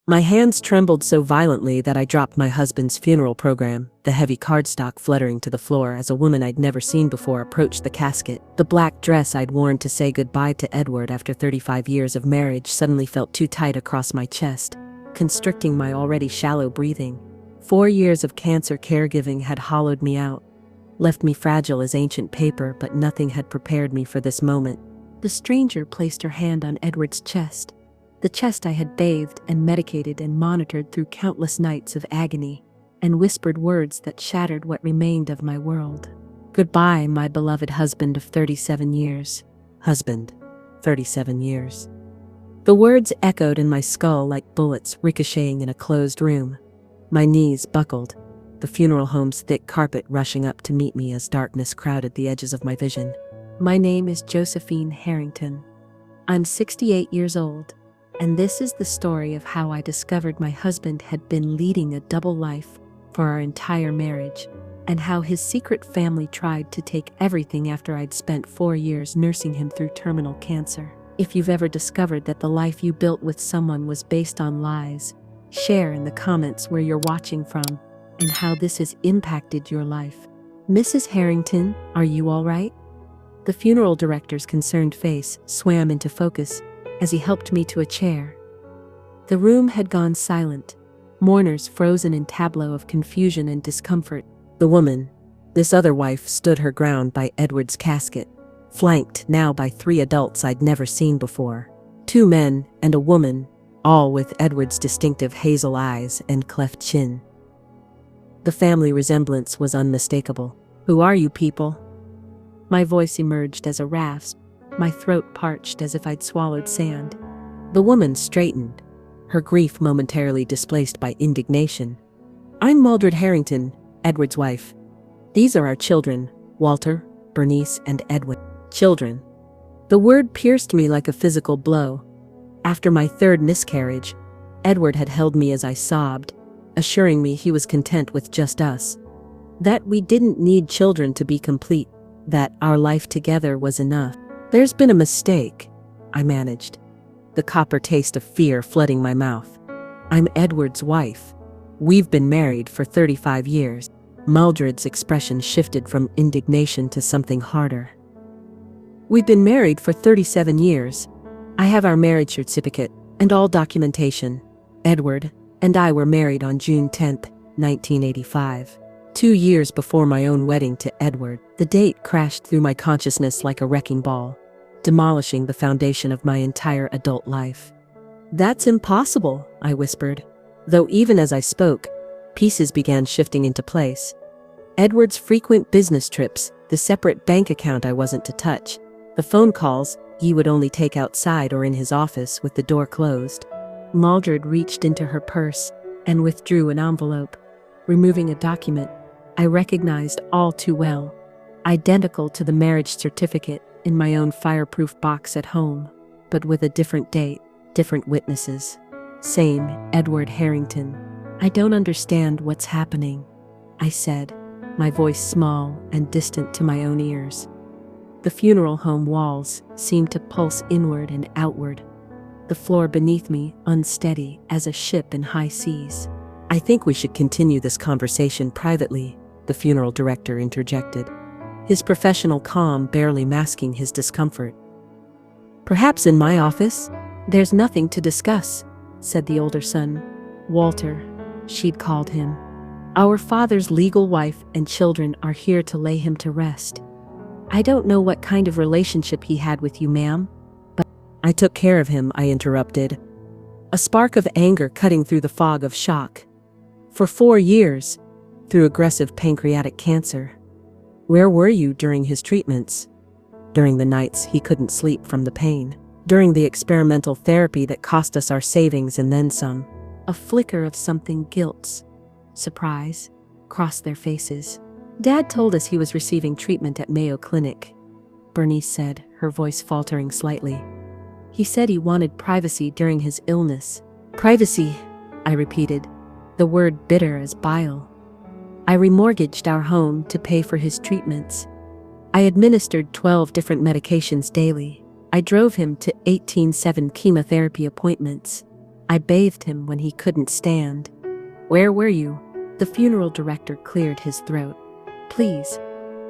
My hands trembled so violently that I dropped my husband's funeral program, the heavy cardstock fluttering to the floor as a woman I'd never seen before approached the casket. The black dress I'd worn to say goodbye to Edward after 35 years of marriage suddenly felt too tight across my chest, constricting my already shallow breathing. 4 years of cancer caregiving had hollowed me out, left me fragile as ancient paper, but nothing had prepared me for this moment. The stranger placed her hand on Edward's chest, the chest I had bathed and medicated and monitored through countless nights of agony, and whispered words that shattered what remained of my world. Goodbye, my beloved husband of 37 years. Husband, 37 years. The words echoed in my skull like bullets ricocheting in a closed room. My knees buckled, the funeral home's thick carpet rushing up to meet me as darkness crowded the edges of my vision. My name is Josephine Harrington. I'm 68 years old, and this is the story of how I discovered my husband had been leading a double life for our entire marriage, and how his secret family tried to take everything after I'd spent 4 years nursing him through terminal cancer. If you've ever discovered that the life you built with someone was based on lies, share in the comments where you're watching from and how this has impacted your life. Mrs. Harrington, are you all right? The funeral director's concerned face swam into focus as he helped me to a chair. The room had gone silent, mourners frozen in tableau of confusion and discomfort. The woman, this other wife, stood her ground by Edward's casket, flanked now by 3 adults I'd never seen before. 2 men and a woman, all with Edward's distinctive hazel eyes and cleft chin. The family resemblance was unmistakable. Who are you people? My voice emerged as a rasp, my throat parched as if I'd swallowed sand. The woman straightened, her grief momentarily displaced by indignation. I'm Mildred Harrington, Edward's wife. These are our children, Walter, Bernice, and Edwin. Children. The word pierced me like a physical blow. After my 3rd miscarriage, Edward had held me as I sobbed, assuring me he was content with just us. That we didn't need children to be complete, that our life together was enough. There's been a mistake, I managed, the copper taste of fear flooding my mouth. I'm Edward's wife. We've been married for 35 years. Mildred's expression shifted from indignation to something harder. We've been married for 37 years. I have our marriage certificate and all documentation. Edward and I were married on June 10, 1985. 2 years before my own wedding to Edward. The date crashed through my consciousness like a wrecking ball, demolishing the foundation of my entire adult life. That's impossible, I whispered, though even as I spoke, pieces began shifting into place. Edward's frequent business trips, the separate bank account I wasn't to touch, the phone calls he would only take outside or in his office with the door closed. Mildred reached into her purse and withdrew an envelope, removing a document I recognized all too well, identical to the marriage certificate in my own fireproof box at home, but with a different date, different witnesses. Same Edward Harrington. I don't understand what's happening, I said, my voice small and distant to my own ears. The funeral home walls seemed to pulse inward and outward, the floor beneath me unsteady as a ship in high seas. I think we should continue this conversation privately, the funeral director interjected, his professional calm barely masking his discomfort. Perhaps in my office? There's nothing to discuss, said the older son, Walter, she'd called him. Our father's legal wife and children are here to lay him to rest. I don't know what kind of relationship he had with you, ma'am, but I took care of him, I interrupted, a spark of anger cutting through the fog of shock. For 4 years, through aggressive pancreatic cancer. Where were you during his treatments? During the nights he couldn't sleep from the pain. During the experimental therapy that cost us our savings and then some. A flicker of something guilt, surprise, crossed their faces. Dad told us he was receiving treatment at Mayo Clinic, Bernice said, her voice faltering slightly. He said he wanted privacy during his illness. Privacy, I repeated, the word bitter as bile. I remortgaged our home to pay for his treatments. I administered 12 different medications daily. I drove him to 18/7 chemotherapy appointments. I bathed him when he couldn't stand. Where were you? The funeral director cleared his throat. Please,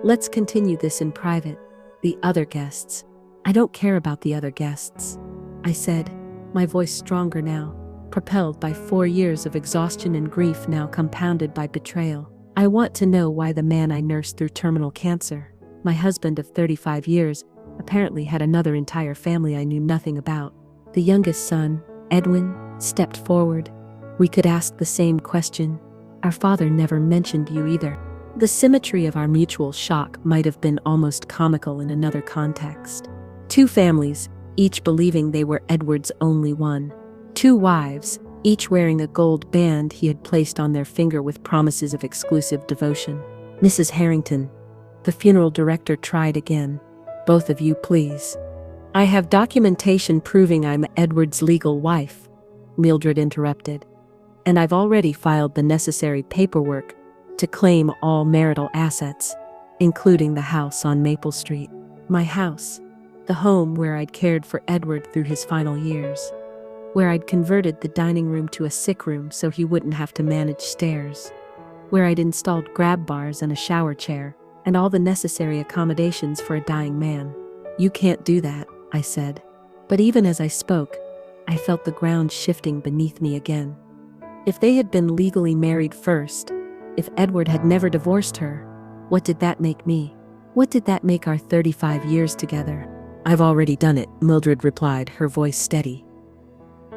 let's continue this in private. The other guests. I don't care about the other guests, I said, my voice stronger now, propelled by 4 years of exhaustion and grief now compounded by betrayal. I want to know why the man I nursed through terminal cancer, my husband of 35 years, apparently had another entire family I knew nothing about. The youngest son, Edwin, stepped forward. We could ask the same question. Our father never mentioned you either. The symmetry of our mutual shock might have been almost comical in another context. 2 families, each believing they were Edward's only one. 2 wives, each wearing a gold band he had placed on their finger with promises of exclusive devotion. Mrs. Harrington, the funeral director tried again. Both of you, please. I have documentation proving I'm Edward's legal wife, Mildred interrupted. And I've already filed the necessary paperwork to claim all marital assets, including the house on Maple Street. My house, the home where I'd cared for Edward through his final years, where I'd converted the dining room to a sick room so he wouldn't have to manage stairs, where I'd installed grab bars and a shower chair, and all the necessary accommodations for a dying man. You can't do that, I said. But even as I spoke, I felt the ground shifting beneath me again. If they had been legally married first, if Edward had never divorced her, what did that make me? What did that make our 35 years together? I've already done it, Mildred replied, her voice steady.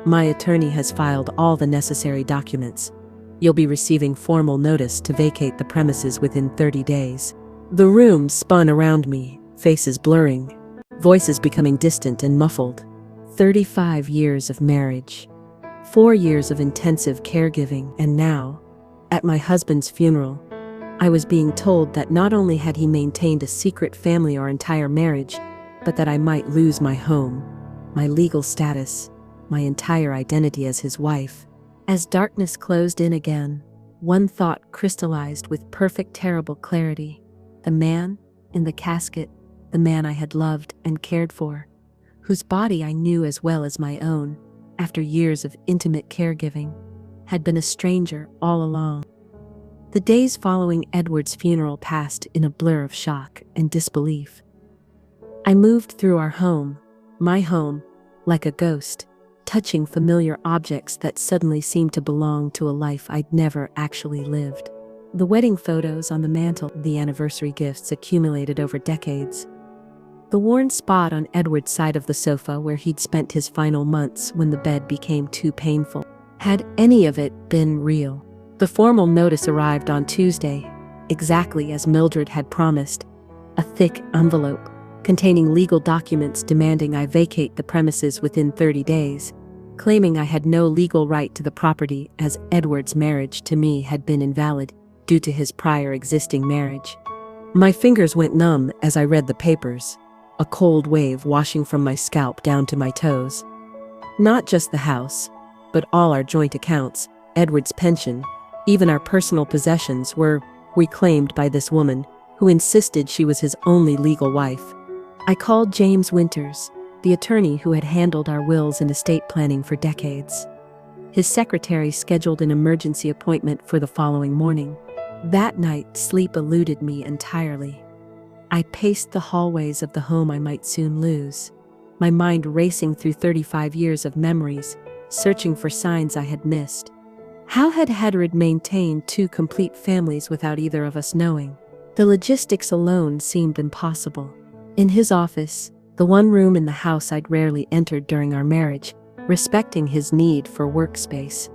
My attorney has filed all the necessary documents. You'll be receiving formal notice to vacate the premises within 30 days. The room spun around me, faces blurring, voices becoming distant and muffled. 35 years of marriage, 4 years of intensive caregiving, and now, at my husband's funeral, I was being told that not only had he maintained a secret family or entire marriage, but that I might lose my home, my legal status, my entire identity as his wife. As darkness closed in again, one thought crystallized with perfect, terrible clarity. The man in the casket, the man I had loved and cared for, whose body I knew as well as my own, after years of intimate caregiving, had been a stranger all along. The days following Edward's funeral passed in a blur of shock and disbelief. I moved through our home, my home, like a ghost, touching familiar objects that suddenly seemed to belong to a life I'd never actually lived. The wedding photos on the mantel, the anniversary gifts accumulated over decades. The worn spot on Edward's side of the sofa where he'd spent his final months when the bed became too painful. Had any of it been real? The formal notice arrived on Tuesday, exactly as Mildred had promised. A thick envelope containing legal documents demanding I vacate the premises within 30 days, claiming I had no legal right to the property as Edward's marriage to me had been invalid due to his prior existing marriage. My fingers went numb as I read the papers, a cold wave washing from my scalp down to my toes. Not just the house, but all our joint accounts, Edward's pension, even our personal possessions were reclaimed by this woman who insisted she was his only legal wife. I called James Winters, the attorney who had handled our wills and estate planning for decades. His secretary scheduled an emergency appointment for the following morning. That night, sleep eluded me entirely. I paced the hallways of the home I might soon lose, my mind racing through 35 years of memories, searching for signs I had missed. How had Edward maintained 2 complete families without either of us knowing? The logistics alone seemed impossible. In his office, the one room in the house I'd rarely entered during our marriage, respecting his need for workspace,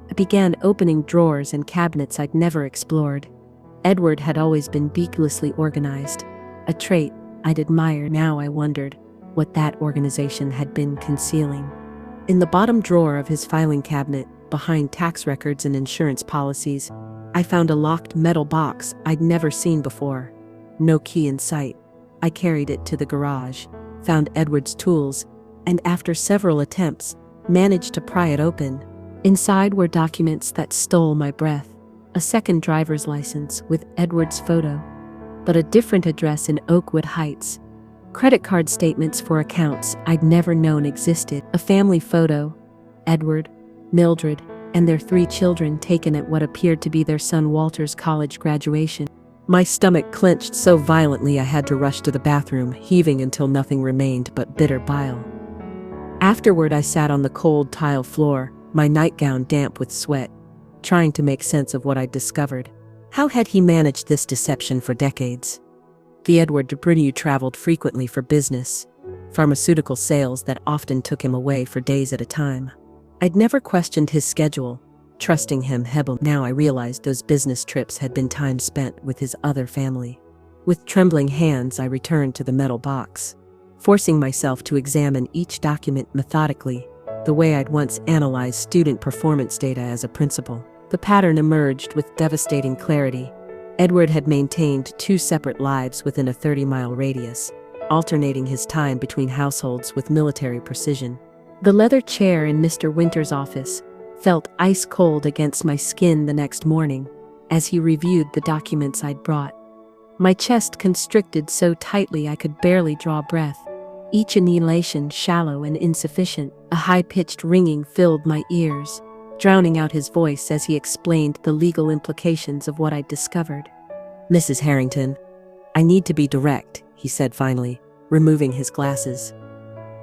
I began opening drawers and cabinets I'd never explored. Edward had always been beaklessly organized, a trait I'd admire. Now I wondered what that organization had been concealing. In the bottom drawer of his filing cabinet, behind tax records and insurance policies, I found a locked metal box I'd never seen before. No key in sight. I carried it to the garage, found Edward's tools, and after several attempts, managed to pry it open. Inside were documents that stole my breath. A second driver's license with Edward's photo, but a different address in Oakwood Heights. Credit card statements for accounts I'd never known existed. A family photo, Edward, Mildred, and their 3 children taken at what appeared to be their son Walter's college graduation. My stomach clenched so violently I had to rush to the bathroom, heaving until nothing remained but bitter bile. Afterward, I sat on the cold tile floor, my nightgown damp with sweat, trying to make sense of what I'd discovered. How had he managed this deception for decades? The Edward Debrinu traveled frequently for business, pharmaceutical sales that often took him away for days at a time. I'd never questioned his schedule, trusting him heavily. Now I realized those business trips had been time spent with his other family. With trembling hands, I returned to the metal box, forcing myself to examine each document methodically, the way I'd once analyzed student performance data as a principal. The pattern emerged with devastating clarity. Edward had maintained 2 separate lives within a 30-mile radius, alternating his time between households with military precision. The leather chair in Mr. Winter's office felt ice cold against my skin the next morning as he reviewed the documents I'd brought. My chest constricted so tightly I could barely draw breath, each annihilation shallow and insufficient. A high-pitched ringing filled my ears, drowning out his voice as he explained the legal implications of what I'd discovered. "Mrs. Harrington, I need to be direct," he said finally, removing his glasses.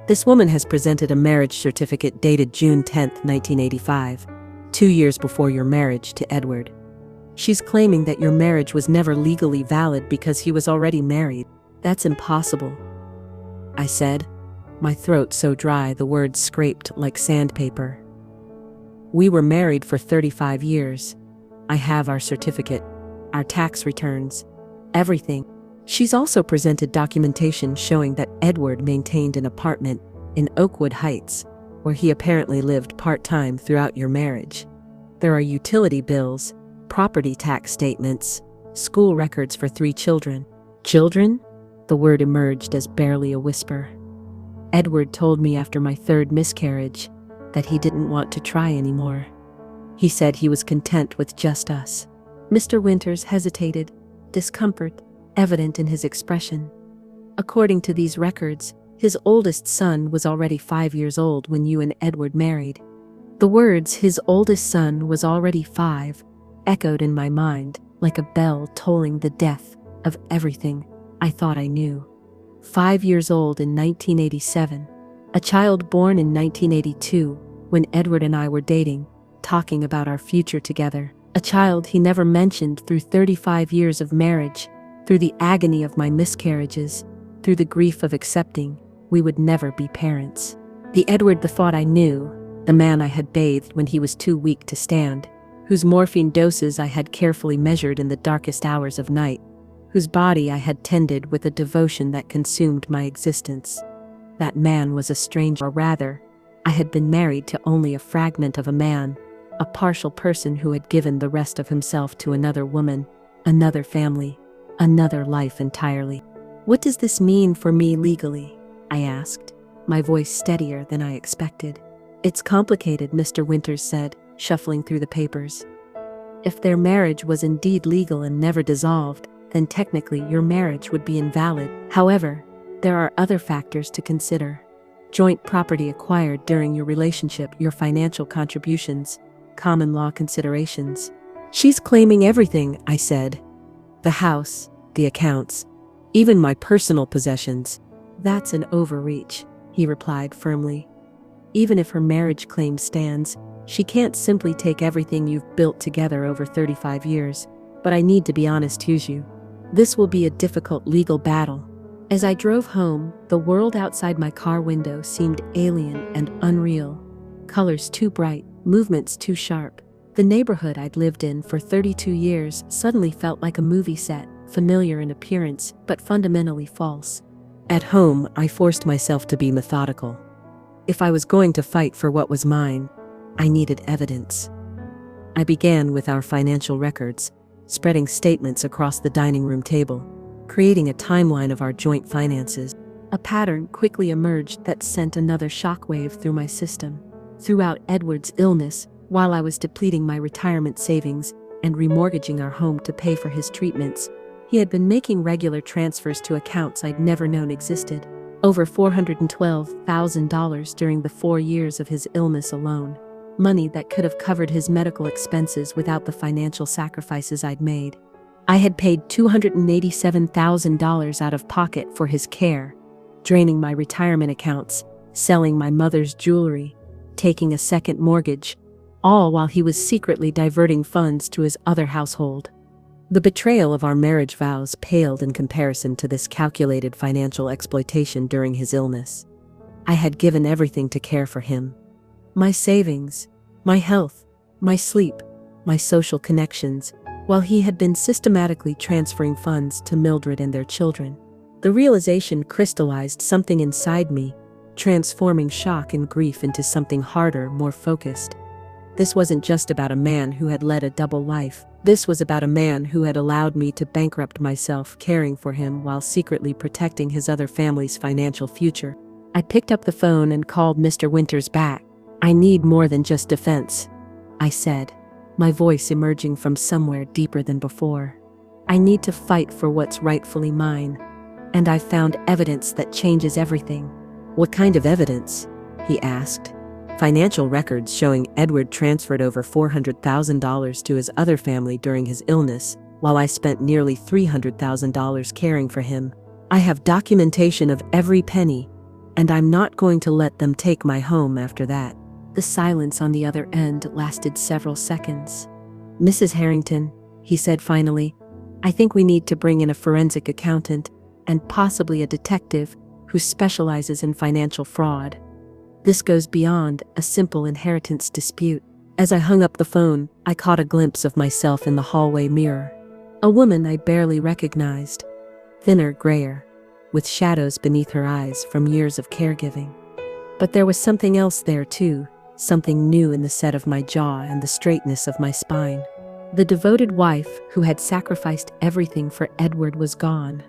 "This woman has presented a marriage certificate dated June 10, 1985, 2 years before your marriage to Edward. She's claiming that your marriage was never legally valid because he was already married. That's impossible," I said, my throat so dry the words scraped like sandpaper. "We were married for 35 years. I have our certificate, our tax returns, everything." She's also presented documentation showing that Edward maintained an apartment in Oakwood Heights, where he apparently lived part-time throughout your marriage. There are utility bills, property tax statements, school records for 3 children. "Children?" The word emerged as barely a whisper. "Edward told me after my 3rd miscarriage that he didn't want to try anymore. He said he was content with just us." Mr. Winters hesitated, discomfort evident in his expression. "According to these records, his oldest son was already 5 years old when you and Edward married." The words, "his oldest son was already 5, echoed in my mind like a bell tolling the death of everything I thought I knew. 5 years old in 1987, a child born in 1982 when Edward and I were dating, talking about our future together. A child he never mentioned through 35 years of marriage, through the agony of my miscarriages, through the grief of accepting we would never be parents. The Edward the thought I knew, the man I had bathed when he was too weak to stand, whose morphine doses I had carefully measured in the darkest hours of night, whose body I had tended with a devotion that consumed my existence. That man was a stranger, or rather, I had been married to only a fragment of a man, a partial person who had given the rest of himself to another woman, another family, another life entirely. "What does this mean for me legally?" I asked, my voice steadier than I expected. "It's complicated," Mr. Winters said, shuffling through the papers. "If their marriage was indeed legal and never dissolved, then technically your marriage would be invalid. However, there are other factors to consider. Joint property acquired during your relationship, your financial contributions, common law considerations." "She's claiming everything," I said. "The house, the accounts, even my personal possessions." "That's an overreach," he replied firmly. "Even if her marriage claim stands, she can't simply take everything you've built together over 35 years. But I need to be honest, Hughes. This will be a difficult legal battle." As I drove home, the world outside my car window seemed alien and unreal. Colors too bright, movements too sharp. The neighborhood I'd lived in for 32 years suddenly felt like a movie set, familiar in appearance, but fundamentally false. At home, I forced myself to be methodical. If I was going to fight for what was mine, I needed evidence. I began with our financial records, spreading statements across the dining room table, creating a timeline of our joint finances. A pattern quickly emerged that sent another shockwave through my system. Throughout Edward's illness, while I was depleting my retirement savings and remortgaging our home to pay for his treatments, he had been making regular transfers to accounts I'd never known existed. Over $412,000 during the 4 years of his illness alone. money that could have covered his medical expenses without the financial sacrifices I'd made. I had paid $287,000 out of pocket for his care, draining my retirement accounts, selling my mother's jewelry, taking a second mortgage, all while he was secretly diverting funds to his other household. The betrayal of our marriage vows paled in comparison to this calculated financial exploitation during his illness. I had given everything to care for him. My savings, my health, my sleep, my social connections, while he had been systematically transferring funds to Mildred and their children. The realization crystallized something inside me, transforming shock and grief into something harder, more focused. This wasn't just about a man who had led a double life. This was about a man who had allowed me to bankrupt myself caring for him while secretly protecting his other family's financial future. I picked up the phone and called Mr. Winters back. "I need more than just defense," I said, my voice emerging from somewhere deeper than before. "I need to fight for what's rightfully mine. And I've found evidence that changes everything." "What kind of evidence?" he asked. "Financial records showing Edward transferred over $400,000 to his other family during his illness, while I spent nearly $300,000 caring for him. I have documentation of every penny, and I'm not going to let them take my home after that." The silence on the other end lasted several seconds. "Mrs. Harrington," he said finally, "I think we need to bring in a forensic accountant and possibly a detective who specializes in financial fraud. This goes beyond a simple inheritance dispute." As I hung up the phone, I caught a glimpse of myself in the hallway mirror. A woman I barely recognized, thinner, grayer, with shadows beneath her eyes from years of caregiving. But there was something else there too, something new in the set of my jaw and the straightness of my spine. The devoted wife who had sacrificed everything for Edward was gone.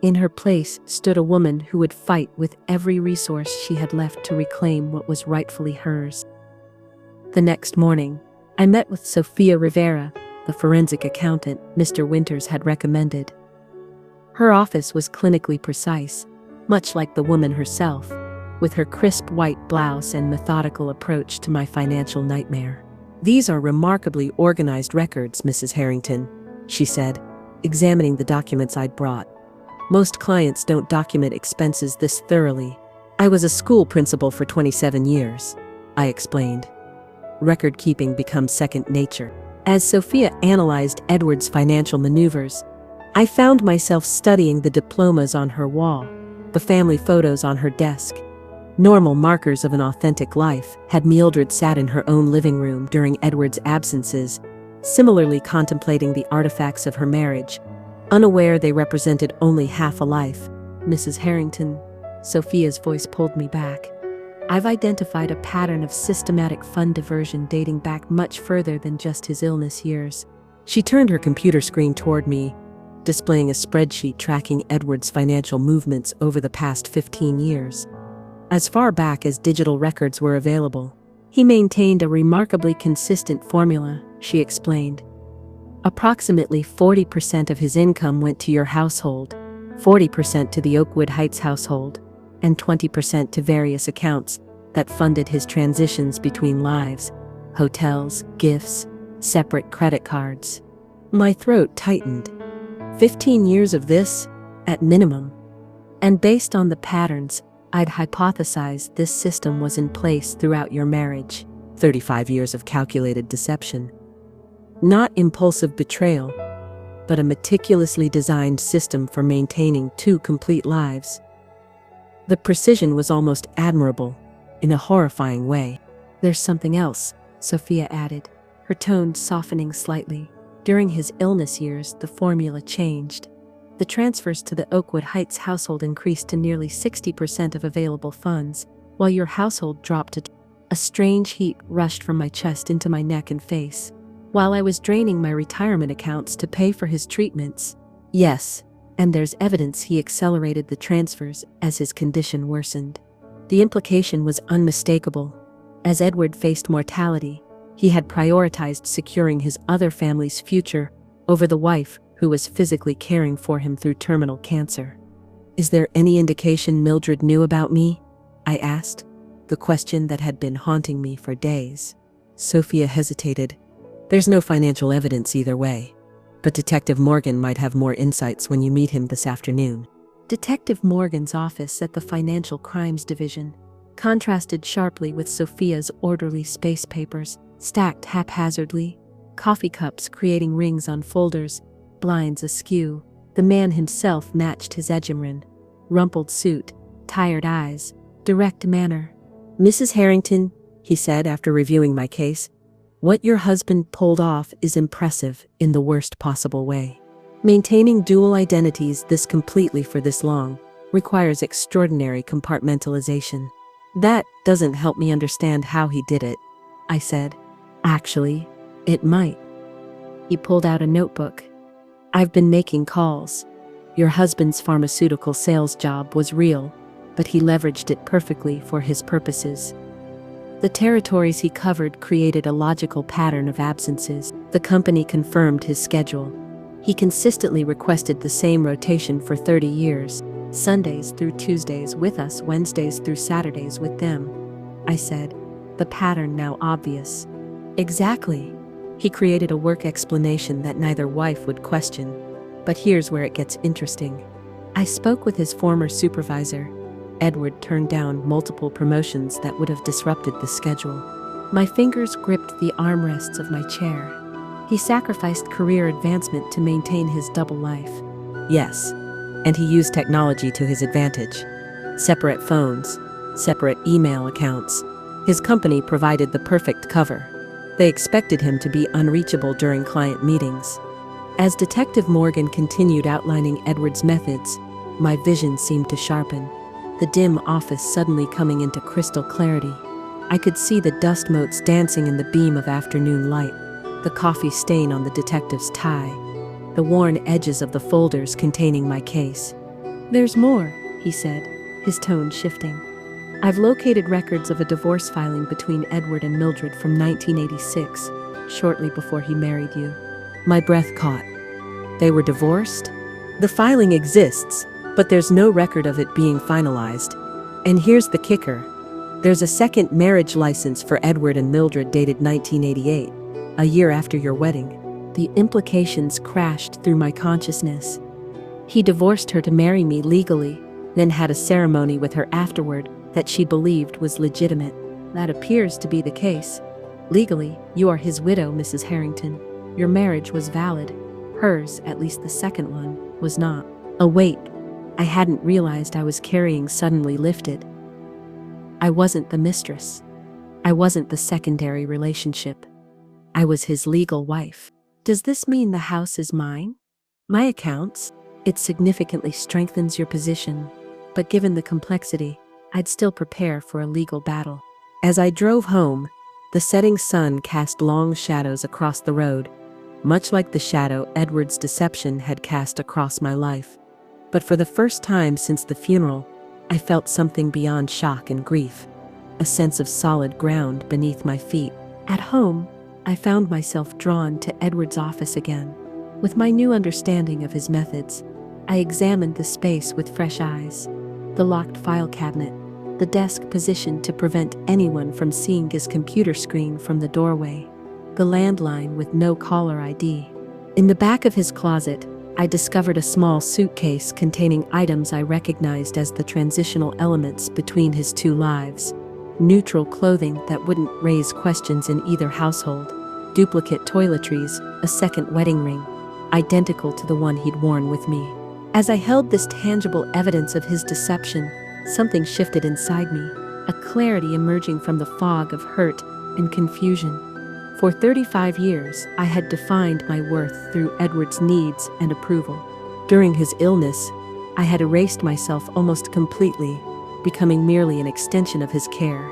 In her place stood a woman who would fight with every resource she had left to reclaim what was rightfully hers. The next morning, I met with Sophia Rivera, the forensic accountant Mr. Winters had recommended. Her office was clinically precise, much like the woman herself, with her crisp white blouse and methodical approach to my financial nightmare. "These are remarkably organized records, Mrs. Harrington," she said, examining the documents I'd brought. "Most clients don't document expenses this thoroughly." "I was a school principal for 27 years, I explained. "Record keeping becomes second nature." As Sophia analyzed Edward's financial maneuvers, I found myself studying the diplomas on her wall, the family photos on her desk. Normal markers of an authentic life. Had Mildred sat in her own living room during Edward's absences, similarly contemplating the artifacts of her marriage, unaware they represented only half a life. "Mrs. Harrington," Sophia's voice pulled me back. "I've identified a pattern of systematic fund diversion dating back much further than just his illness years." She turned her computer screen toward me, displaying a spreadsheet tracking Edward's financial movements over the past 15 years. As far back as digital records were available, he maintained a remarkably consistent formula, she explained. Approximately 40% of his income went to your household, 40% to the Oakwood Heights household, and 20% to various accounts that funded his transitions between lives, hotels, gifts, separate credit cards. My throat tightened. 15 years of this, at minimum. And based on the patterns, I'd hypothesized this system was in place throughout your marriage. 35 years of calculated deception. Not impulsive betrayal, but a meticulously designed system for maintaining two complete lives. The precision was almost admirable, in a horrifying way. "There's something else," Sophia added, her tone softening slightly. "During his illness years, the formula changed. The transfers to the Oakwood Heights household increased to nearly 60% of available funds, while your household dropped to A strange heat rushed from my chest into my neck and face. While I was draining my retirement accounts to pay for his treatments. Yes, and there's evidence he accelerated the transfers as his condition worsened. The implication was unmistakable. As Edward faced mortality, he had prioritized securing his other family's future over the wife who was physically caring for him through terminal cancer. "Is there any indication Mildred knew about me?" I asked, the question that had been haunting me for days. Sophia hesitated. There's no financial evidence either way, but Detective Morgan might have more insights when you meet him this afternoon. Detective Morgan's office at the Financial Crimes Division contrasted sharply with Sophia's orderly space papers, stacked haphazardly, coffee cups creating rings on folders, blinds askew. The man himself matched his hegemon. Rumpled suit, tired eyes, direct manner. "Mrs. Harrington," he said after reviewing my case, "what your husband pulled off is impressive in the worst possible way. Maintaining dual identities this completely for this long requires extraordinary compartmentalization. That doesn't help me understand how he did it," I said. "Actually, it might." He pulled out a notebook. "I've been making calls. Your husband's pharmaceutical sales job was real, but he leveraged it perfectly for his purposes. The territories he covered created a logical pattern of absences. The company confirmed his schedule. He consistently requested the same rotation for 30 years, Sundays through Tuesdays with us, Wednesdays through Saturdays with them," I said, the pattern now obvious. "Exactly." He created a work explanation that neither wife would question. But here's where it gets interesting. I spoke with his former supervisor. Edward turned down multiple promotions that would have disrupted the schedule. My fingers gripped the armrests of my chair. He sacrificed career advancement to maintain his double life. Yes, and he used technology to his advantage. Separate phones, separate email accounts. His company provided the perfect cover. They expected him to be unreachable during client meetings. As Detective Morgan continued outlining Edward's methods, my vision seemed to sharpen. The dim office suddenly coming into crystal clarity. I could see the dust motes dancing in the beam of afternoon light, the coffee stain on the detective's tie, the worn edges of the folders containing my case. "There's more," he said, his tone shifting. "I've located records of a divorce filing between Edward and Mildred from 1986, shortly before he married you." My breath caught. They were divorced? The filing exists, but there's no record of it being finalized. And here's the kicker. There's a second marriage license for Edward and Mildred dated 1988, a year after your wedding. The implications crashed through my consciousness. He divorced her to marry me legally, then had a ceremony with her afterward that she believed was legitimate. That appears to be the case. Legally, you are his widow, Mrs. Harrington. Your marriage was valid. Hers, at least the second one, was not. A weight I hadn't realized I was carrying suddenly lifted. I wasn't the mistress. I wasn't the secondary relationship. I was his legal wife. Does this mean the house is mine? My accounts? It significantly strengthens your position, but given the complexity, I'd still prepare for a legal battle. As I drove home, the setting sun cast long shadows across the road, much like the shadow Edward's deception had cast across my life. But for the first time since the funeral, I felt something beyond shock and grief, a sense of solid ground beneath my feet. At home, I found myself drawn to Edward's office again. With my new understanding of his methods, I examined the space with fresh eyes. The locked file cabinet, the desk positioned to prevent anyone from seeing his computer screen from the doorway, the landline with no caller ID. In the back of his closet, I discovered a small suitcase containing items I recognized as the transitional elements between his two lives. Neutral clothing that wouldn't raise questions in either household, duplicate toiletries, a second wedding ring, identical to the one he'd worn with me. As I held this tangible evidence of his deception, something shifted inside me, a clarity emerging from the fog of hurt and confusion. For 35 years, I had defined my worth through Edward's needs and approval. During his illness, I had erased myself almost completely, becoming merely an extension of his care.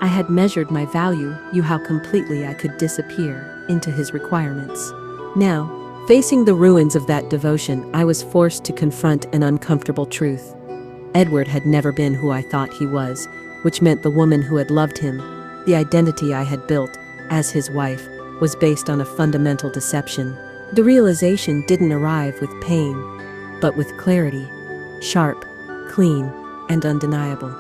I had measured my value, how completely I could disappear into his requirements. Now, facing the ruins of that devotion, I was forced to confront an uncomfortable truth. Edward had never been who I thought he was, which meant the woman who had loved him, the identity I had built as his wife, was based on a fundamental deception. The realization didn't arrive with pain, but with clarity, sharp, clean, and undeniable.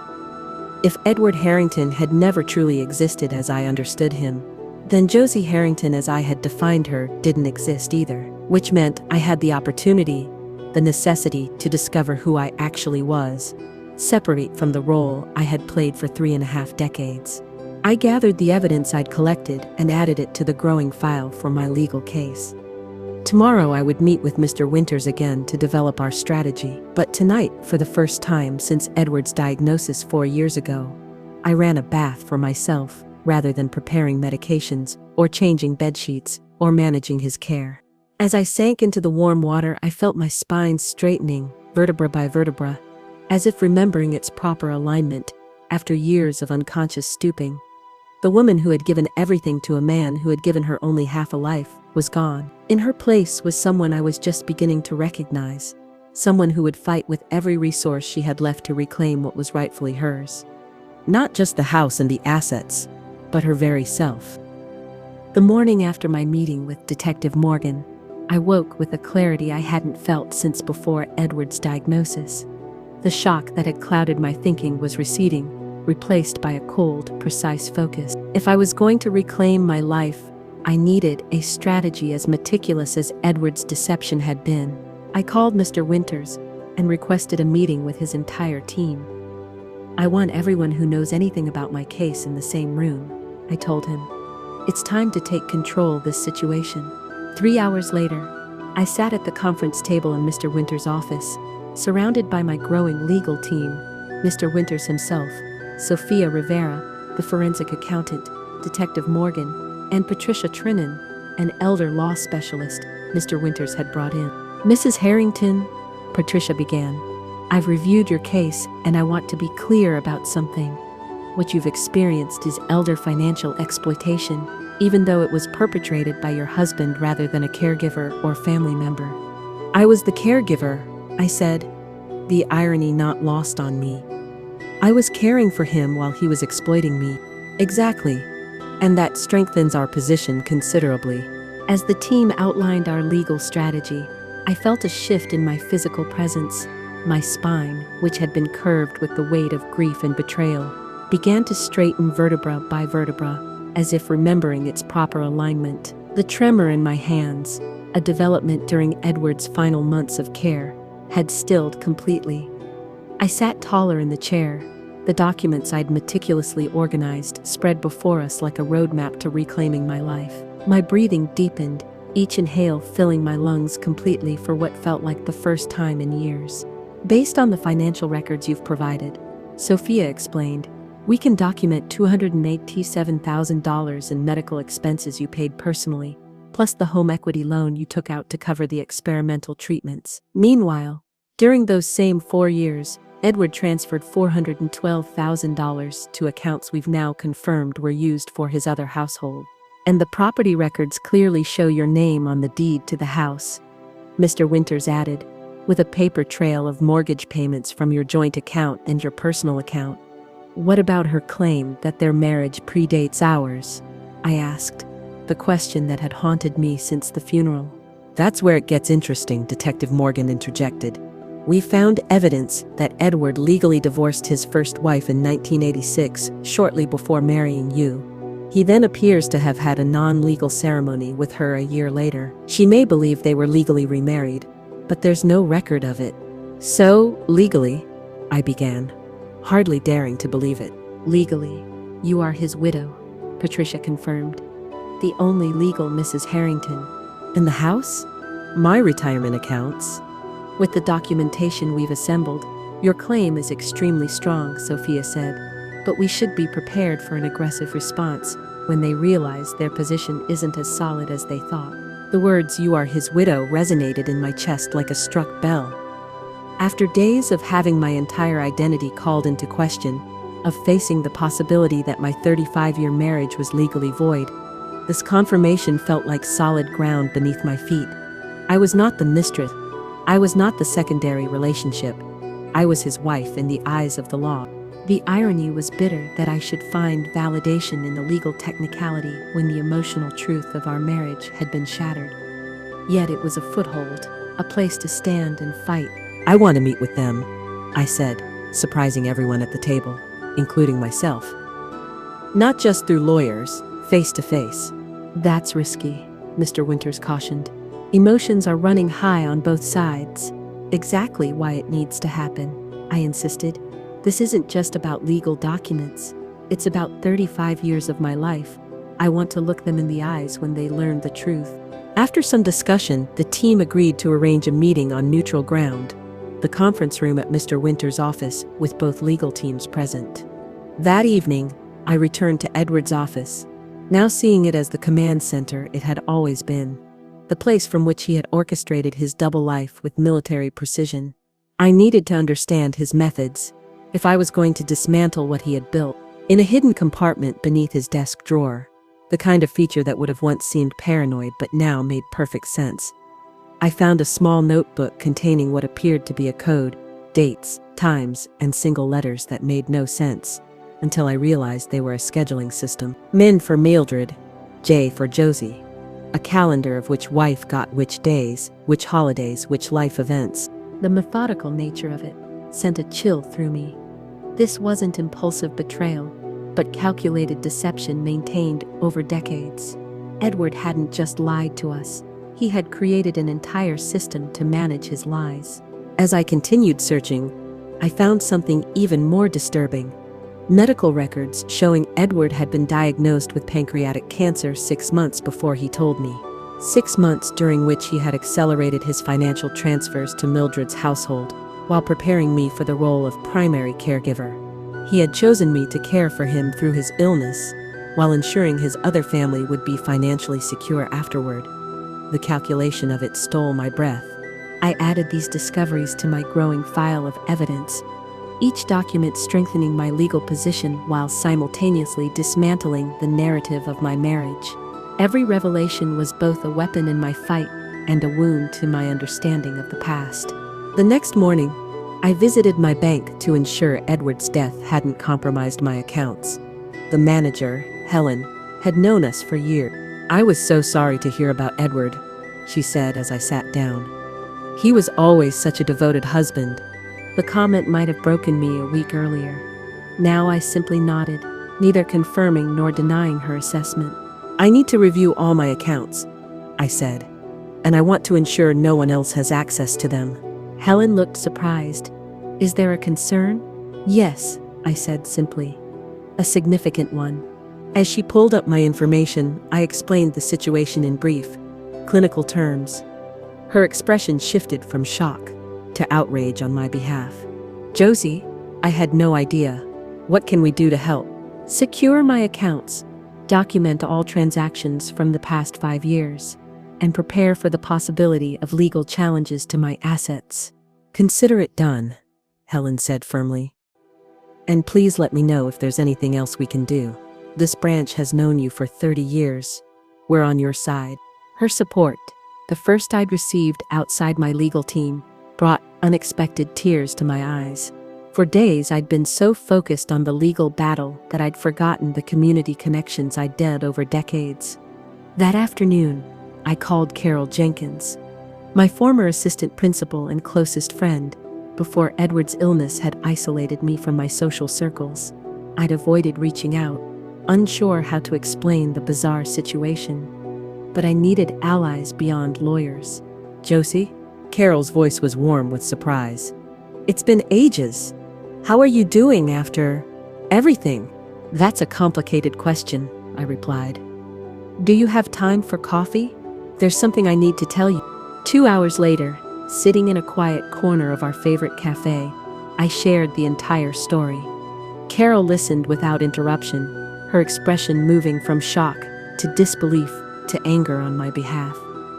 If Edward Harrington had never truly existed as I understood him, Then Josie Harrington as I had defined her didn't exist either, which meant I had the opportunity, the necessity to discover who I actually was, separate from the role I had played for 3.5 decades. I gathered the evidence I'd collected and added it to the growing file for my legal case. Tomorrow I would meet with Mr. Winters again to develop our strategy, but tonight, for the first time since Edward's diagnosis 4 years ago, I ran a bath for myself rather than preparing medications or changing bedsheets or managing his care. As I sank into the warm water, I felt my spine straightening, vertebra by vertebra, as if remembering its proper alignment after years of unconscious stooping. The woman who had given everything to a man who had given her only half a life was gone. In her place was someone I was just beginning to recognize, someone who would fight with every resource she had left to reclaim what was rightfully hers. Not just the house and the assets, but her very self. The morning after my meeting with Detective Morgan, I woke with a clarity I hadn't felt since before Edward's diagnosis. The shock that had clouded my thinking was receding, replaced by a cold, precise focus. If I was going to reclaim my life, I needed a strategy as meticulous as Edward's deception had been. I called Mr. Winters and requested a meeting with his entire team. I want everyone who knows anything about my case in the same room, I told him. It's time to take control of this situation. 3 hours later, I sat at the conference table in Mr. Winters' office, surrounded by my growing legal team, Mr. Winters himself, Sophia Rivera, the forensic accountant, Detective Morgan, and Patricia Trinan, an elder law specialist Mr. Winters had brought in. Mrs. Harrington, Patricia began, I've reviewed your case and I want to be clear about something. What you've experienced is elder financial exploitation, even though it was perpetrated by your husband rather than a caregiver or family member. I was the caregiver, I said, the irony not lost on me. I was caring for him while he was exploiting me. Exactly. And that strengthens our position considerably. As the team outlined our legal strategy, I felt a shift in my physical presence. My spine, which had been curved with the weight of grief and betrayal, began to straighten vertebra by vertebra, as if remembering its proper alignment. The tremor in my hands, a development during Edward's final months of care, had stilled completely. I sat taller in the chair, the documents I'd meticulously organized spread before us like a roadmap to reclaiming my life. My breathing deepened, each inhale filling my lungs completely for what felt like the first time in years. Based on the financial records you've provided, Sophia explained, we can document $287,000 in medical expenses you paid personally, plus the home equity loan you took out to cover the experimental treatments. Meanwhile, during those same 4 years, Edward transferred $412,000 to accounts we've now confirmed were used for his other household. And the property records clearly show your name on the deed to the house, Mr. Winters added, with a paper trail of mortgage payments from your joint account and your personal account. What about her claim that their marriage predates ours? I asked, the question that had haunted me since the funeral. That's where it gets interesting, Detective Morgan interjected. We found evidence that Edward legally divorced his first wife in 1986, shortly before marrying you. He then appears to have had a non-legal ceremony with her a year later. She may believe they were legally remarried, but there's no record of it. So, legally, I began, hardly daring to believe it. Legally, you are his widow, Patricia confirmed. The only legal Mrs. Harrington. In the house? My retirement accounts. With the documentation we've assembled, your claim is extremely strong, Sophia said, but we should be prepared for an aggressive response when they realize their position isn't as solid as they thought. The words, you are his widow, resonated in my chest like a struck bell. After days of having my entire identity called into question, of facing the possibility that my 35-year marriage was legally void, this confirmation felt like solid ground beneath my feet. I was not the mistress. I was not the secondary relationship. I was his wife in the eyes of the law. The irony was bitter that I should find validation in the legal technicality when the emotional truth of our marriage had been shattered. Yet it was a foothold, a place to stand and fight. I want to meet with them, I said, surprising everyone at the table, including myself. Not just through lawyers, face to face. That's risky, Mr. Winters cautioned. Emotions are running high on both sides. Exactly why it needs to happen, I insisted. This isn't just about legal documents. It's about 35 years of my life. I want to look them in the eyes when they learn the truth. After some discussion, the team agreed to arrange a meeting on neutral ground, the conference room at Mr. Winters' office, with both legal teams present. That evening, I returned to Edward's office, now seeing it as the command center it had always been, the place from which he had orchestrated his double life with military precision. I needed to understand his methods, if I was going to dismantle what he had built. In a hidden compartment beneath his desk drawer, the kind of feature that would have once seemed paranoid but now made perfect sense, I found a small notebook containing what appeared to be a code, dates, times, and single letters that made no sense, until I realized they were a scheduling system. MIN for Mildred, J for Josie. A calendar of which wife got which days, which holidays, which life events. The methodical nature of it sent a chill through me. This wasn't impulsive betrayal, but calculated deception maintained over decades. Edward hadn't just lied to us. He had created an entire system to manage his lies. As I continued searching, I found something even more disturbing. Medical records showing Edward had been diagnosed with pancreatic cancer 6 months before he told me. 6 months during which he had accelerated his financial transfers to Mildred's household, while preparing me for the role of primary caregiver. He had chosen me to care for him through his illness, while ensuring his other family would be financially secure afterward. The calculation of it stole my breath. I added these discoveries to my growing file of evidence, each document strengthening my legal position while simultaneously dismantling the narrative of my marriage. Every revelation was both a weapon in my fight and a wound to my understanding of the past. The next morning, I visited my bank to ensure Edward's death hadn't compromised my accounts. The manager, Helen, had known us for years. "I was so sorry to hear about Edward," she said as I sat down. "He was always such a devoted husband." The comment might have broken me a week earlier. Now I simply nodded, neither confirming nor denying her assessment. "I need to review all my accounts," I said, "and I want to ensure no one else has access to them." Helen looked surprised. "Is there a concern?" "Yes," I said simply. "A significant one." As she pulled up my information, I explained the situation in brief, clinical terms. Her expression shifted from shock to outrage on my behalf. "Josie, I had no idea. What can we do to help?" "Secure my accounts, document all transactions from the past 5 years, and prepare for the possibility of legal challenges to my assets." "Consider it done," Helen said firmly. "And please let me know if there's anything else we can do. This branch has known you for 30 years. We're on your side." Her support, the first I'd received outside my legal team, brought unexpected tears to my eyes. For days I'd been so focused on the legal battle that I'd forgotten the community connections I'd built over decades. That afternoon, I called Carol Jenkins, my former assistant principal and closest friend, before Edward's illness had isolated me from my social circles. I'd avoided reaching out, unsure how to explain the bizarre situation. But I needed allies beyond lawyers. "Josie?" Carol's voice was warm with surprise. "It's been ages. How are you doing after everything?" "That's a complicated question," I replied. "Do you have time for coffee? There's something I need to tell you." 2 hours later, sitting in a quiet corner of our favorite cafe, I shared the entire story. Carol listened without interruption, her expression moving from shock to disbelief to anger on my behalf.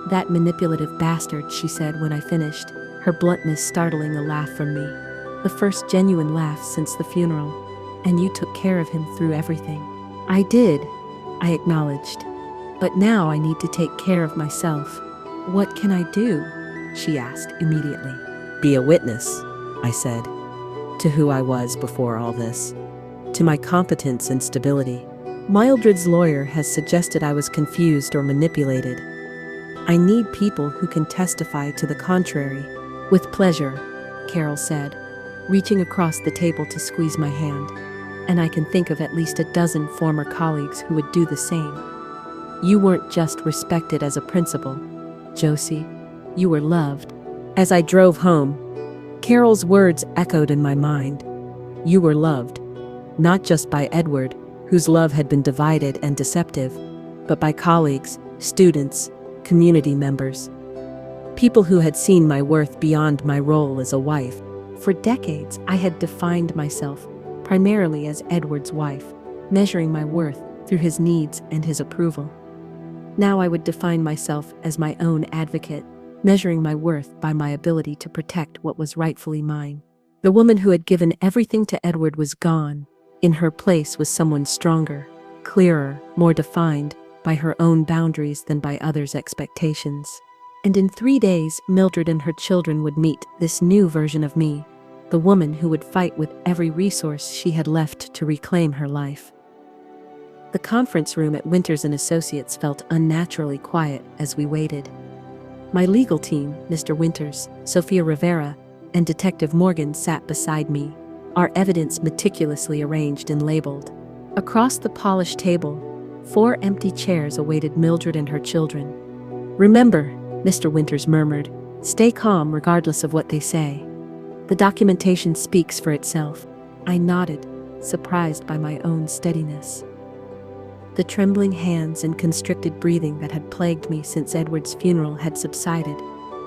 "That manipulative bastard," she said when I finished, her bluntness startling a laugh from me. "The first genuine laugh since the funeral. And you took care of him through everything." "I did," I acknowledged. "But now I need to take care of myself." "What can I do?" she asked immediately. "Be a witness," I said, "to who I was before all this, to my competence and stability. Mildred's lawyer has suggested I was confused or manipulated. I need people who can testify to the contrary." "With pleasure," Carol said, reaching across the table to squeeze my hand. "And I can think of at least a dozen former colleagues who would do the same." You weren't just respected as a principal, Josie. You were loved. As I drove home, Carol's words echoed in my mind. You were loved, not just by Edward, whose love had been divided and deceptive, but by colleagues, students, community members. People who had seen my worth beyond my role as a wife. For decades, I had defined myself primarily as Edward's wife, measuring my worth through his needs and his approval. Now I would define myself as my own advocate, measuring my worth by my ability to protect what was rightfully mine. The woman who had given everything to Edward was gone. In her place was someone stronger, clearer, more defined by her own boundaries than by others' expectations. And in 3 days, Mildred and her children would meet this new version of me, the woman who would fight with every resource she had left to reclaim her life. The conference room at Winters & Associates felt unnaturally quiet as we waited. My legal team, Mr. Winters, Sophia Rivera, and Detective Morgan sat beside me, our evidence meticulously arranged and labeled. Across the polished table, 4 empty chairs awaited Mildred and her children. "Remember," Mr. Winters murmured, "stay calm regardless of what they say. The documentation speaks for itself." I nodded, surprised by my own steadiness. The trembling hands and constricted breathing that had plagued me since Edward's funeral had subsided,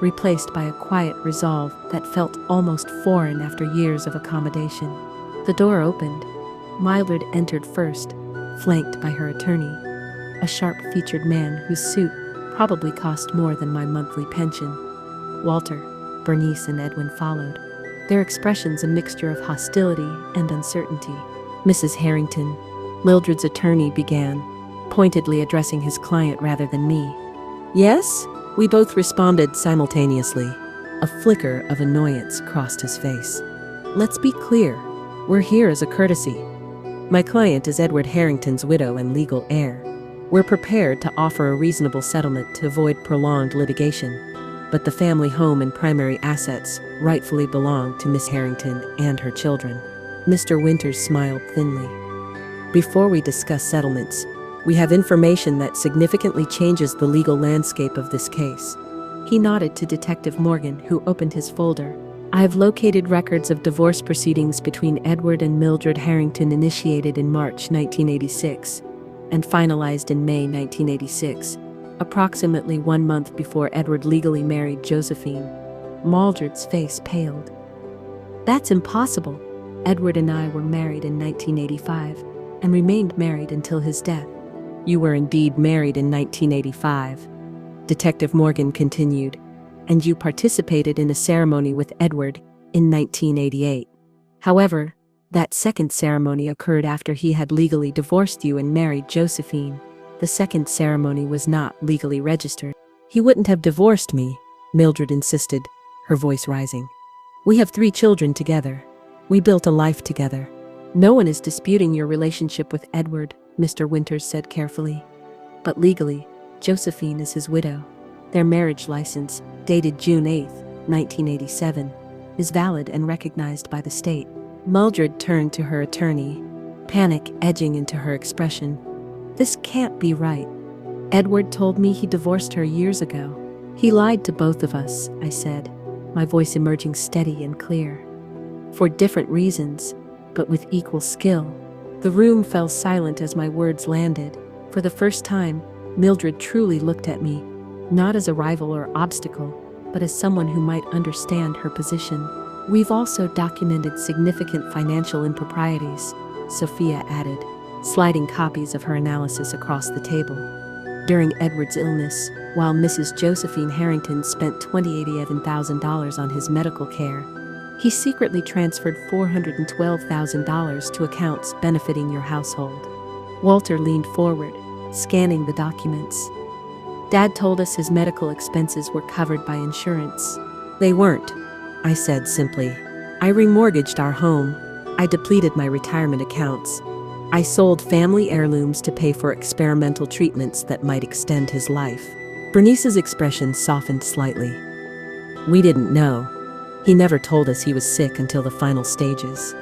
replaced by a quiet resolve that felt almost foreign after years of accommodation. The door opened. Mildred entered first, flanked by her attorney, a sharp-featured man whose suit probably cost more than my monthly pension. Walter, Bernice, and Edwin followed, their expressions a mixture of hostility and uncertainty. "Mrs. Harrington," Mildred's attorney began, pointedly addressing his client rather than me. "Yes?" We both responded simultaneously. A flicker of annoyance crossed his face. "Let's be clear. We're here as a courtesy. My client is Edward Harrington's widow and legal heir. We're prepared to offer a reasonable settlement to avoid prolonged litigation, but the family home and primary assets rightfully belong to Miss Harrington and her children." Mr. Winters smiled thinly. "Before we discuss settlements, we have information that significantly changes the legal landscape of this case." He nodded to Detective Morgan, who opened his folder. "I have located records of divorce proceedings between Edward and Mildred Harrington initiated in March 1986 and finalized in May 1986, approximately 1 month before Edward legally married Josephine." Mildred's face paled. "That's impossible. Edward and I were married in 1985 and remained married until his death." "You were indeed married in 1985, Detective Morgan continued, "and you participated in a ceremony with Edward in 1988. However, that second ceremony occurred after he had legally divorced you and married Josephine. The second ceremony was not legally registered." "He wouldn't have divorced me," Mildred insisted, her voice rising. "We have 3 children together. We built a life together." "No one is disputing your relationship with Edward," Mr. Winters said carefully. "But legally, Josephine is his widow. Their marriage license, dated June 8, 1987, is valid and recognized by the state." Mildred turned to her attorney, panic edging into her expression. "This can't be right. Edward told me he divorced her years ago." "He lied to both of us," I said, my voice emerging steady and clear. "For different reasons, but with equal skill." The room fell silent as my words landed. For the first time, Mildred truly looked at me, not as a rival or obstacle, but as someone who might understand her position. "We've also documented significant financial improprieties," Sophia added, sliding copies of her analysis across the table. "During Edward's illness, while Mrs. Josephine Harrington spent $28,000 on his medical care, he secretly transferred $412,000 to accounts benefiting your household." Walter leaned forward, scanning the documents. "Dad told us his medical expenses were covered by insurance." "They weren't," I said simply. "I remortgaged our home. I depleted my retirement accounts. I sold family heirlooms to pay for experimental treatments that might extend his life." Bernice's expression softened slightly. "We didn't know. He never told us he was sick until the final stages.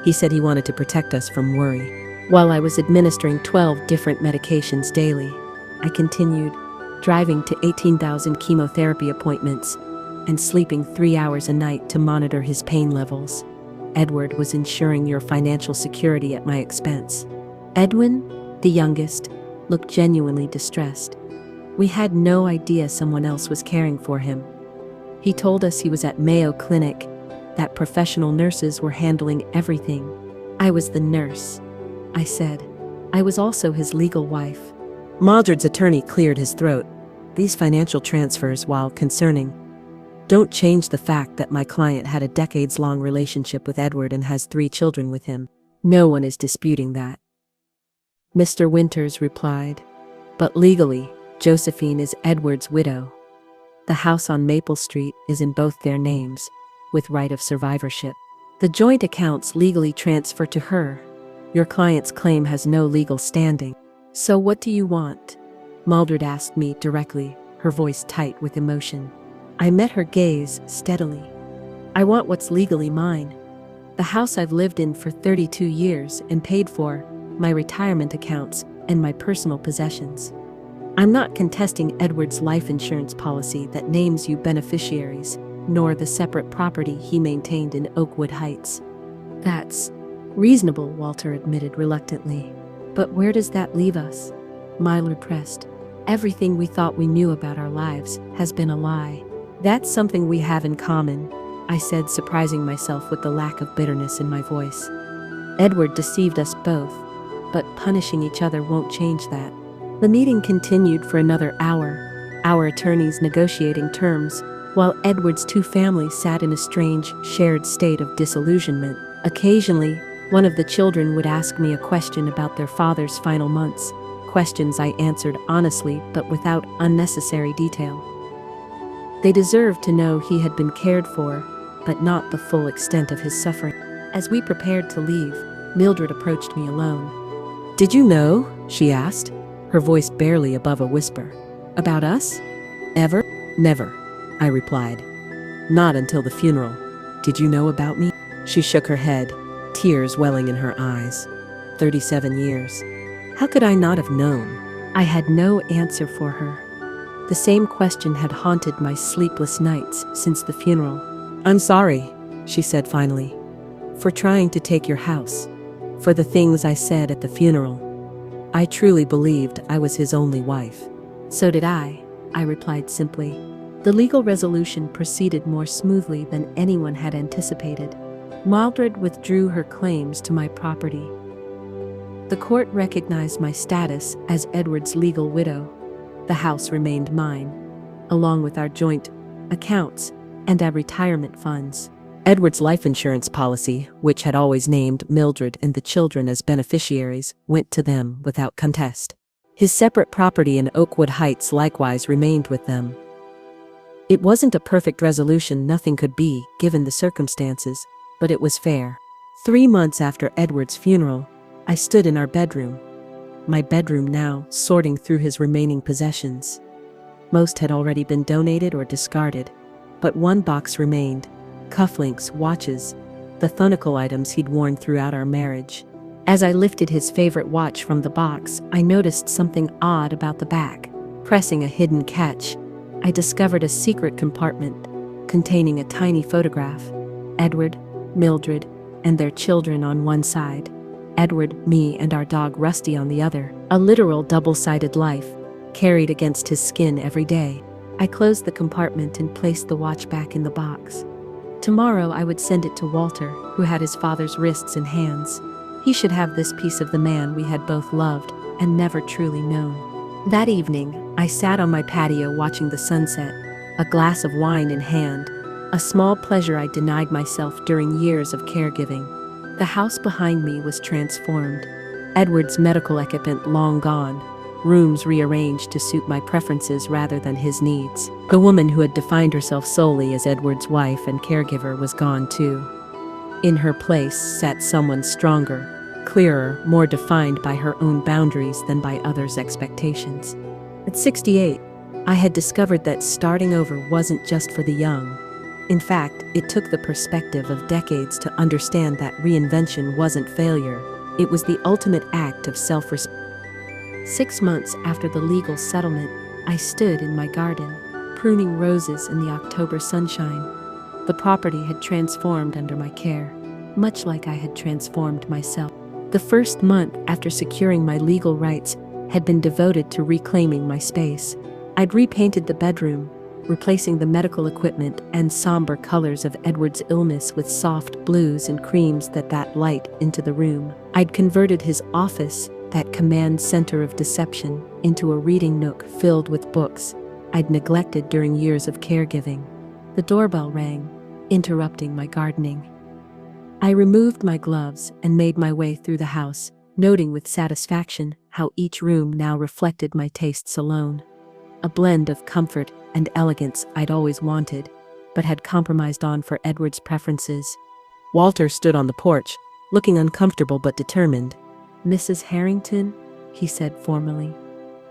He said he wanted to protect us from worry, while I was administering 12 different medications daily." I continued, driving to 18,000 chemotherapy appointments and sleeping 3 hours a night to monitor his pain levels. Edward was ensuring your financial security at my expense. Edwin, the youngest, looked genuinely distressed. We had no idea someone else was caring for him. He told us he was at Mayo Clinic, that professional nurses were handling everything. I was the nurse, I said. I was also his legal wife. Mildred's attorney cleared his throat. These financial transfers, while concerning, don't change the fact that my client had a decades-long relationship with Edward and has 3 children with him. No one is disputing that. Mr. Winters replied, but legally, Josephine is Edward's widow. The house on Maple Street is in both their names, with right of survivorship. The joint accounts legally transfer to her. Your client's claim has no legal standing. So what do you want? Mildred asked me directly, her voice tight with emotion. I met her gaze steadily. I want what's legally mine. The house I've lived in for 32 years and paid for, my retirement accounts, and my personal possessions. I'm not contesting Edward's life insurance policy that names you beneficiaries, nor the separate property he maintained in Oakwood Heights. That's reasonable, Walter admitted reluctantly. But where does that leave us? Mildred pressed. Everything we thought we knew about our lives has been a lie. That's something we have in common, I said, surprising myself with the lack of bitterness in my voice. Edward deceived us both, but punishing each other won't change that. The meeting continued for another hour, our attorneys negotiating terms, while Edward's 2 families sat in a strange, shared state of disillusionment. Occasionally, one of the children would ask me a question about their father's final months, questions I answered honestly but without unnecessary detail. They deserved to know he had been cared for, but not the full extent of his suffering. As we prepared to leave, Mildred approached me alone. Did you know? She asked, her voice barely above a whisper. About us? Ever? Never, I replied. Not until the funeral. Did you know about me? She shook her head, tears welling in her eyes. 37 years. How could I not have known? I had no answer for her. The same question had haunted my sleepless nights since the funeral. I'm sorry, she said finally, for trying to take your house, for the things I said at the funeral. I truly believed I was his only wife. So did I replied simply. The legal resolution proceeded more smoothly than anyone had anticipated. Mildred withdrew her claims to my property. The court recognized my status as Edward's legal widow. The house remained mine, along with our joint accounts and our retirement funds. Edward's life insurance policy, which had always named Mildred and the children as beneficiaries, went to them without contest. His separate property in Oakwood Heights likewise remained with them. It wasn't a perfect resolution, nothing could be, given the circumstances, but it was fair. 3 months after Edward's funeral, I stood in our bedroom. My bedroom now, sorting through his remaining possessions. Most had already been donated or discarded, but one box remained. Cufflinks, watches, the thunical items he'd worn throughout our marriage. As I lifted his favorite watch from the box, I noticed something odd about the back. Pressing a hidden catch, I discovered a secret compartment containing a tiny photograph. Edward, Mildred, and their children on one side. Edward, me, and our dog Rusty on the other. A literal double-sided life, carried against his skin every day. I closed the compartment and placed the watch back in the box. Tomorrow I would send it to Walter, who had his father's wrists and hands. He should have this piece of the man we had both loved and never truly known. That evening, I sat on my patio watching the sunset, a glass of wine in hand, a small pleasure I denied myself during years of caregiving. The house behind me was transformed. Edward's medical equipment long gone, rooms rearranged to suit my preferences rather than his needs. The woman who had defined herself solely as Edward's wife and caregiver was gone too. In her place sat someone stronger, clearer, more defined by her own boundaries than by others' expectations. At 68, I had discovered that starting over wasn't just for the young. In fact, it took the perspective of decades to understand that reinvention wasn't failure. It was the ultimate act of self-respect. 6 months after the legal settlement, I stood in my garden, pruning roses in the October sunshine. The property had transformed under my care, much like I had transformed myself. The first month after securing my legal rights had been devoted to reclaiming my space. I'd repainted the bedroom, replacing the medical equipment and somber colors of Edward's illness with soft blues and creams that light into the room. I'd converted his office, that command center of deception, into a reading nook filled with books I'd neglected during years of caregiving. The doorbell rang, interrupting my gardening. I removed my gloves and made my way through the house, noting with satisfaction how each room now reflected my tastes alone. A blend of comfort and elegance I'd always wanted, but had compromised on for Edward's preferences. Walter stood on the porch, looking uncomfortable but determined. "Mrs. Harrington," he said formally,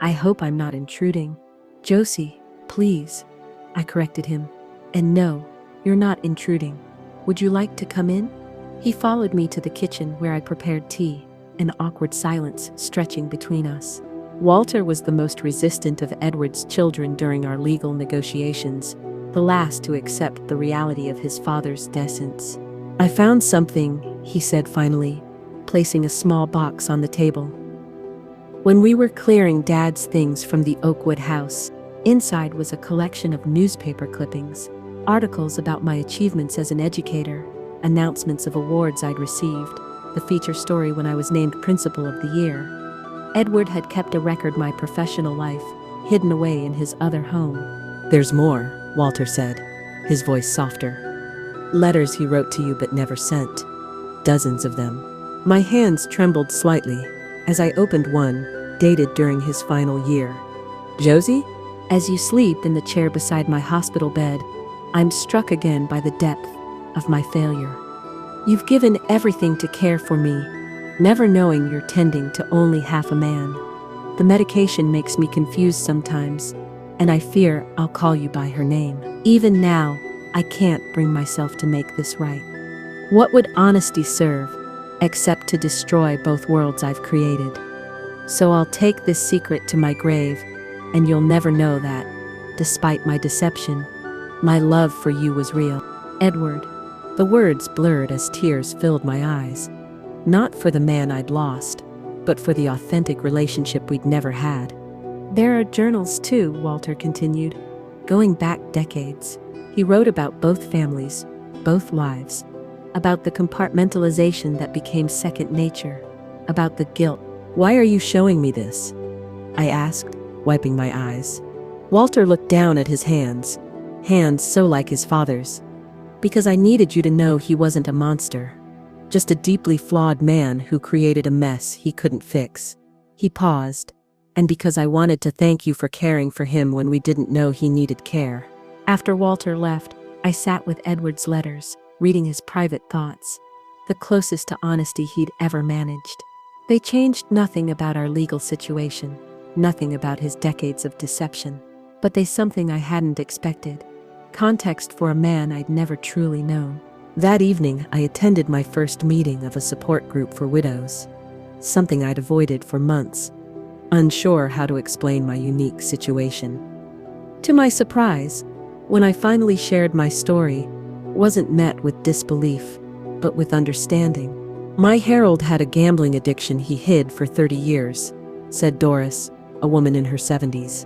"I hope I'm not intruding." "Josie, please," I corrected him. "And no, you're not intruding. Would you like to come in?" He followed me to the kitchen where I prepared tea, an awkward silence stretching between us. Walter was the most resistant of Edward's children during our legal negotiations, the last to accept the reality of his father's dissent. "I found something," he said finally, placing a small box on the table. When we were clearing Dad's things from the Oakwood house, inside was a collection of newspaper clippings, articles about my achievements as an educator, announcements of awards I'd received, the feature story when I was named Principal of the Year. Edward had kept a record of my professional life, hidden away in his other home. "There's more," Walter said, his voice softer. "Letters he wrote to you but never sent. Dozens of them." My hands trembled slightly as I opened one, dated during his final year. "Josie? As you sleep in the chair beside my hospital bed, I'm struck again by the depth of my failure. You've given everything to care for me, never knowing you're tending to only half a man. The medication makes me confused sometimes, and I fear I'll call you by her name. Even now, I can't bring myself to make this right. What would honesty serve, except to destroy both worlds I've created? So I'll take this secret to my grave, and you'll never know that, despite my deception, my love for you was real. Edward." The words blurred as tears filled my eyes. Not for the man I'd lost, but for the authentic relationship we'd never had. "There are journals too," Walter continued, "going back decades. He wrote about both families, both lives, about the compartmentalization that became second nature, about the guilt." "Why are you showing me this?" I asked, wiping my eyes. Walter looked down at his hands so like his father's. "Because I needed you to know he wasn't a monster. Just a deeply flawed man who created a mess he couldn't fix." He paused. "And because I wanted to thank you for caring for him when we didn't know he needed care." After Walter left, I sat with Edward's letters, reading his private thoughts, the closest to honesty he'd ever managed. They changed nothing about our legal situation, nothing about his decades of deception, but they something I hadn't expected. Context for a man I'd never truly known. That evening, I attended my first meeting of a support group for widows, something I'd avoided for months, unsure how to explain my unique situation. To my surprise, when I finally shared my story, wasn't met with disbelief, but with understanding. "My Harold had a gambling addiction he hid for 30 years, said Doris, a woman in her 70s.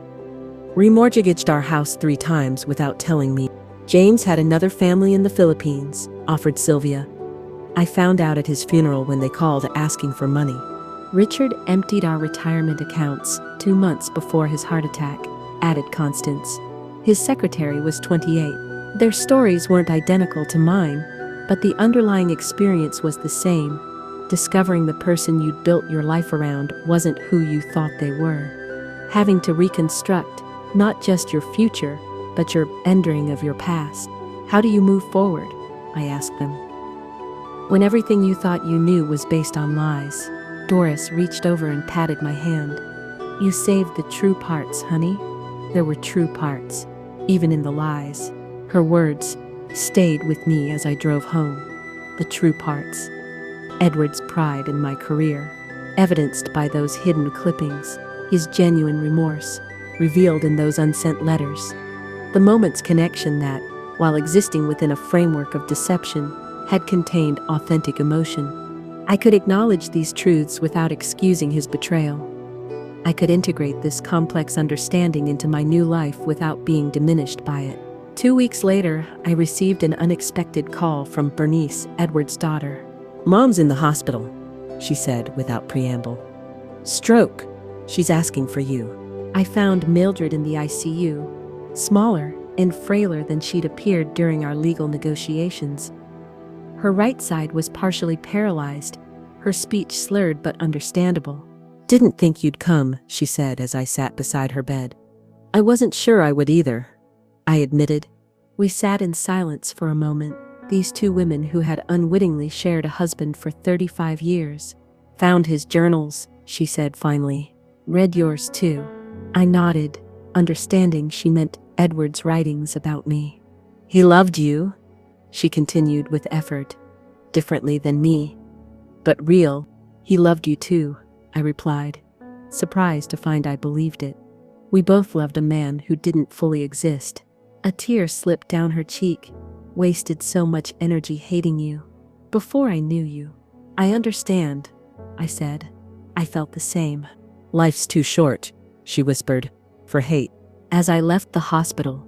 "Remortgaged our house 3 times without telling me. James had another family in the Philippines," offered Sylvia. "I found out at his funeral when they called asking for money. Richard emptied our retirement accounts 2 months before his heart attack," added Constance. "His secretary was 28. Their stories weren't identical to mine, but the underlying experience was the same. Discovering the person you'd built your life around wasn't who you thought they were. Having to reconstruct not just your future, but your ending of your past. How do you move forward?" I asked them. "When everything you thought you knew was based on lies." Doris reached over and patted my hand. "You saved the true parts, honey. There were true parts, even in the lies." Her words stayed with me as I drove home. The true parts. Edward's pride in my career, evidenced by those hidden clippings, his genuine remorse, revealed in those unsent letters. The moment's connection that, while existing within a framework of deception, had contained authentic emotion. I could acknowledge these truths without excusing his betrayal. I could integrate this complex understanding into my new life without being diminished by it. 2 weeks later, I received an unexpected call from Bernice, Edward's daughter. "Mom's in the hospital," she said without preamble. "Stroke. She's asking for you." I found Mildred in the ICU, smaller and frailer than she'd appeared during our legal negotiations. Her right side was partially paralyzed, her speech slurred but understandable. "Didn't think you'd come," she said as I sat beside her bed. "I wasn't sure I would either," I admitted. We sat in silence for a moment, these two women who had unwittingly shared a husband for 35 years. "Found his journals," she said finally. "Read yours too." I nodded, understanding she meant Edward's writings about me. "He loved you," she continued with effort. "Differently than me. But real, he loved you too," I replied, surprised to find I believed it. "We both loved a man who didn't fully exist." A tear slipped down her cheek. "Wasted so much energy hating you. Before I knew you." "I understand," I said. I felt the same. "Life's too short," she whispered, "for hate." As I left the hospital,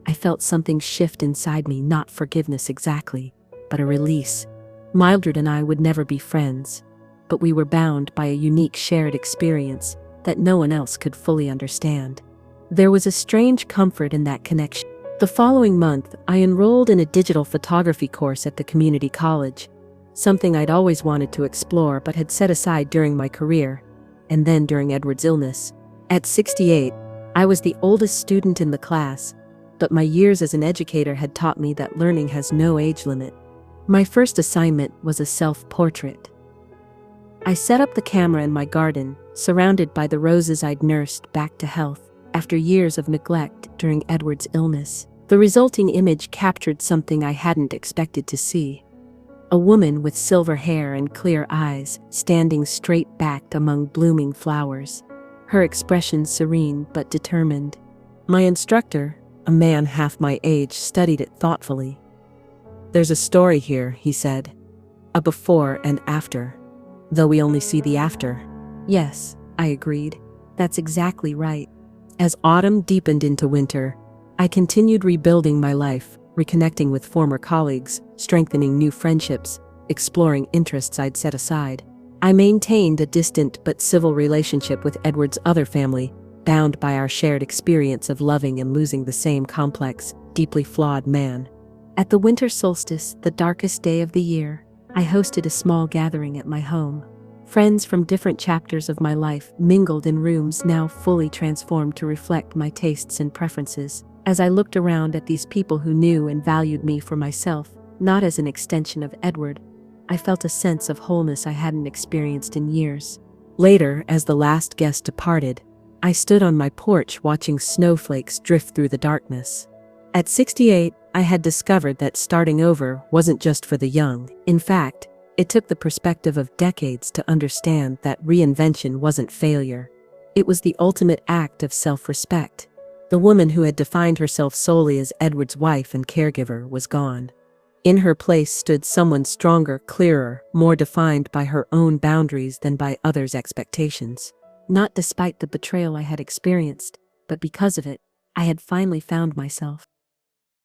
I felt something shift inside me, not forgiveness exactly, but a release. Mildred and I would never be friends, but we were bound by a unique shared experience that no one else could fully understand. There was a strange comfort in that connection. The following month, I enrolled in a digital photography course at the community college, something I'd always wanted to explore but had set aside during my career, and then during Edward's illness. At 68, I was the oldest student in the class, but my years as an educator had taught me that learning has no age limit. My first assignment was a self-portrait. I set up the camera in my garden, surrounded by the roses I'd nursed back to health after years of neglect during Edward's illness. The resulting image captured something I hadn't expected to see. A woman with silver hair and clear eyes, standing straight-backed among blooming flowers, her expression serene but determined. My instructor, a man half my age, studied it thoughtfully. "There's a story here," he said. "A before and after, though we only see the after." "Yes," I agreed. "That's exactly right." As autumn deepened into winter, I continued rebuilding my life, reconnecting with former colleagues, strengthening new friendships, exploring interests I'd set aside. I maintained a distant but civil relationship with Edward's other family, bound by our shared experience of loving and losing the same complex, deeply flawed man. At the winter solstice, the darkest day of the year, I hosted a small gathering at my home. Friends from different chapters of my life mingled in rooms now fully transformed to reflect my tastes and preferences. As I looked around at these people who knew and valued me for myself, not as an extension of Edward, I felt a sense of wholeness I hadn't experienced in years. Later, as the last guest departed, I stood on my porch watching snowflakes drift through the darkness. At 68, I had discovered that starting over wasn't just for the young. In fact, it took the perspective of decades to understand that reinvention wasn't failure. It was the ultimate act of self-respect. The woman who had defined herself solely as Edward's wife and caregiver was gone. In her place stood someone stronger, clearer, more defined by her own boundaries than by others' expectations. Not despite the betrayal I had experienced, but because of it, I had finally found myself.